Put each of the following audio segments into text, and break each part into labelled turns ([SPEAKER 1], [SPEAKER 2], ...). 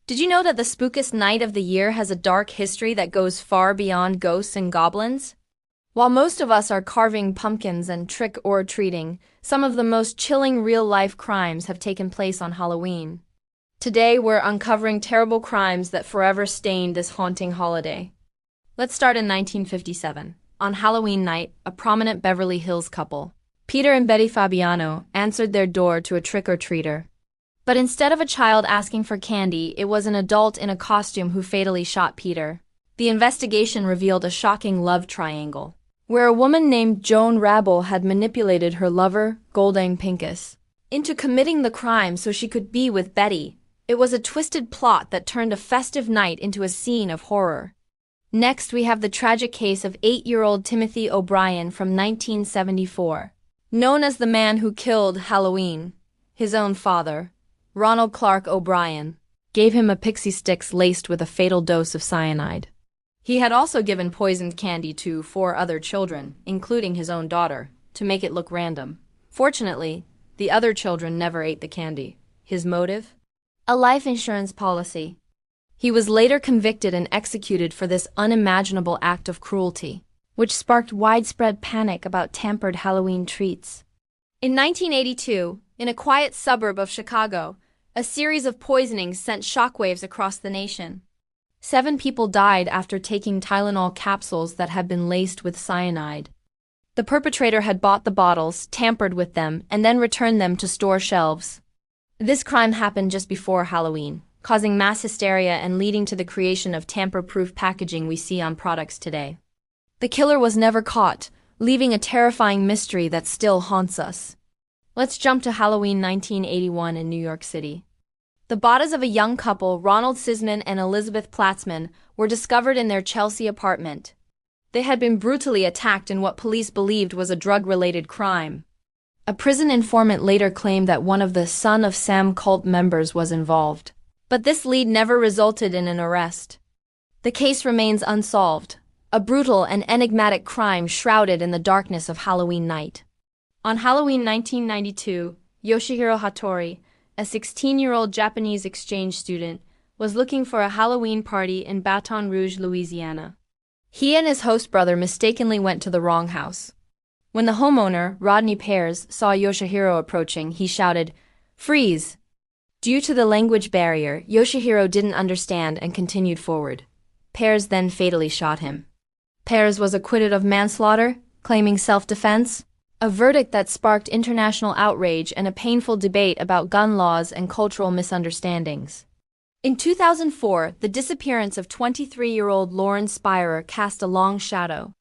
[SPEAKER 1] Did you know that the spookiest night of the year has a dark history that goes far beyond ghosts and goblins? While most of us are carving pumpkins and trick-or-treating, some of the most chilling real-life crimes have taken place on Halloween. Today, we're uncovering terrible crimes that forever stained this haunting holiday. Let's start in 1957. On Halloween night, a prominent Beverly Hills couple, Peter and Betty Fabiano, answered their door to a trick-or-treater. But instead of a child asking for candy, it was an adult in a costume who fatally shot Peter. The investigation revealed a shocking love triangle, where a woman named Joan Rabel had manipulated her lover, Golding Pincus, into committing the crime so she could be with Betty. It was a twisted plot that turned a festive night into a scene of horror. Next, we have the tragic case of 8-year-old Timothy O'Brien from 1974. Known as the man who killed Halloween, his own father, Ronald Clark O'Brien, gave him a pixie sticks laced with a fatal dose of cyanide. He had also given poisoned candy to 4 other children, including his own daughter, to make it look random. Fortunately, the other children never ate the candy. His motive? A life insurance policy. He was later convicted and executed for this unimaginable act of cruelty, which sparked widespread panic about tampered Halloween treats. In 1982, in a quiet suburb of Chicago, a series of poisonings sent shockwaves across the nation. 7 people died after taking Tylenol capsules that had been laced with cyanide. The perpetrator had bought the bottles, tampered with them, and then returned them to store shelves. This crime happened just before Halloween, causing mass hysteria and leading to the creation of tamper-proof packaging we see on products today. The killer was never caught, leaving a terrifying mystery that still haunts us. Let's jump to Halloween 1981 in New York City. The bodies of a young couple, Ronald Sisman and Elizabeth Platzman, were discovered in their Chelsea apartment. They had been brutally attacked in what police believed was a drug-related crime. A prison informant later claimed that one of the Son of Sam cult members was involved. But this lead never resulted in an arrest. The case remains unsolved, a brutal and enigmatic crime shrouded in the darkness of Halloween night. On Halloween 1992, Yoshihiro Hattori, a 16-year-old Japanese exchange student, was looking for a Halloween party in Baton Rouge, Louisiana. He and his host brother mistakenly went to the wrong house. When the homeowner, Rodney Pears, saw Yoshihiro approaching, he shouted, "Freeze!" Due to the language barrier, Yoshihiro didn't understand and continued forward. Pears then fatally shot him. Pears was acquitted of manslaughter, claiming self-defense, a verdict that sparked international outrage and a painful debate about gun laws and cultural misunderstandings. In 2004, the disappearance of 23-year-old Lauren Spirer cast a long shadow.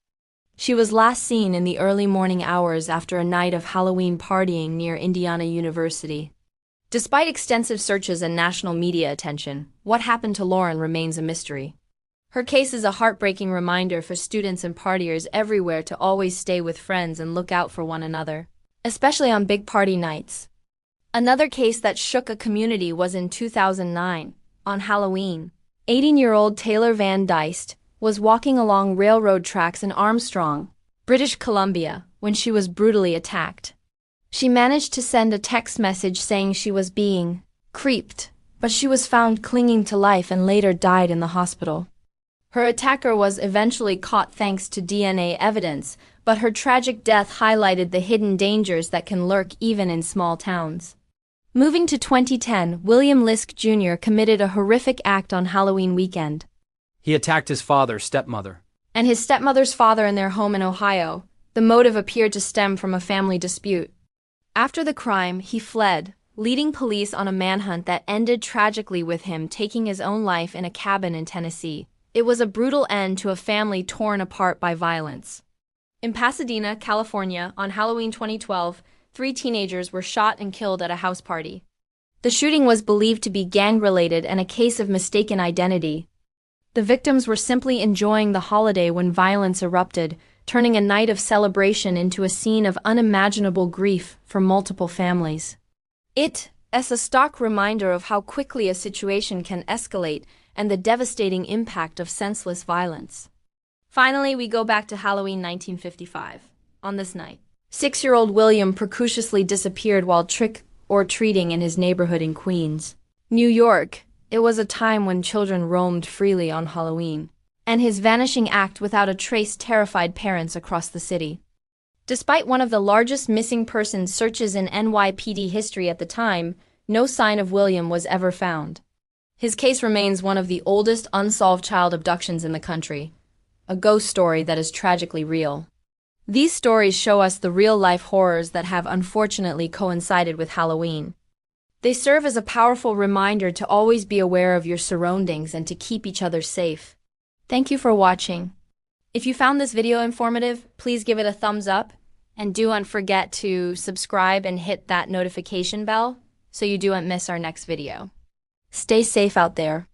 [SPEAKER 1] She was last seen in the early morning hours after a night of Halloween partying near Indiana University. Despite extensive searches and national media attention, what happened to Lauren remains a mystery. Her case is a heartbreaking reminder for students and partiers everywhere to always stay with friends and look out for one another, especially on big party nights. Another case that shook a community was in 2009. On Halloween, 18-year-old Taylor Van Dyst was walking along railroad tracks in Armstrong, British Columbia, when she was brutally attacked. She managed to send a text message saying she was being creeped, but she was found clinging to life and later died in the hospital. Her attacker was eventually caught thanks to DNA evidence, but her tragic death highlighted the hidden dangers that can lurk even in small towns. Moving to 2010, William Lisk Jr. committed a horrific act on Halloween weekend.
[SPEAKER 2] He attacked his father's stepmother
[SPEAKER 1] And his stepmother's father in their home in Ohio. The motive appeared to stem from a family dispute. After the crime, he fled, leading police on a manhunt that ended tragically with him taking his own life in a cabin in Tennessee. It was a brutal end to a family torn apart by violence. In Pasadena, California, on Halloween 2012, 3 teenagers were shot and killed at a house party. The shooting was believed to be gang-related and a case of mistaken identity. The victims were simply enjoying the holiday when violence erupted, turning a night of celebration into a scene of unimaginable grief for multiple families. It is a stark reminder of how quickly a situation can escalate and the devastating impact of senseless violence. Finally, we go back to Halloween 1955. On this night, 6-year-old William precociously disappeared while trick-or-treating in his neighborhood in Queens, New York. It was a time when children roamed freely on Halloween, and his vanishing act without a trace terrified parents across the city. Despite one of the largest missing persons searches in NYPD history at the time, no sign of William was ever found. His case remains one of the oldest unsolved child abductions in the country, a ghost story that is tragically real. These stories show us the real-life horrors that have unfortunately coincided with Halloween. They serve as a powerful reminder to always be aware of your surroundings and to keep each other safe. Thank you for watching. If you found this video informative, please give it a thumbs up, and don't forget to subscribe and hit that notification bell so you don't miss our next video. Stay safe out there.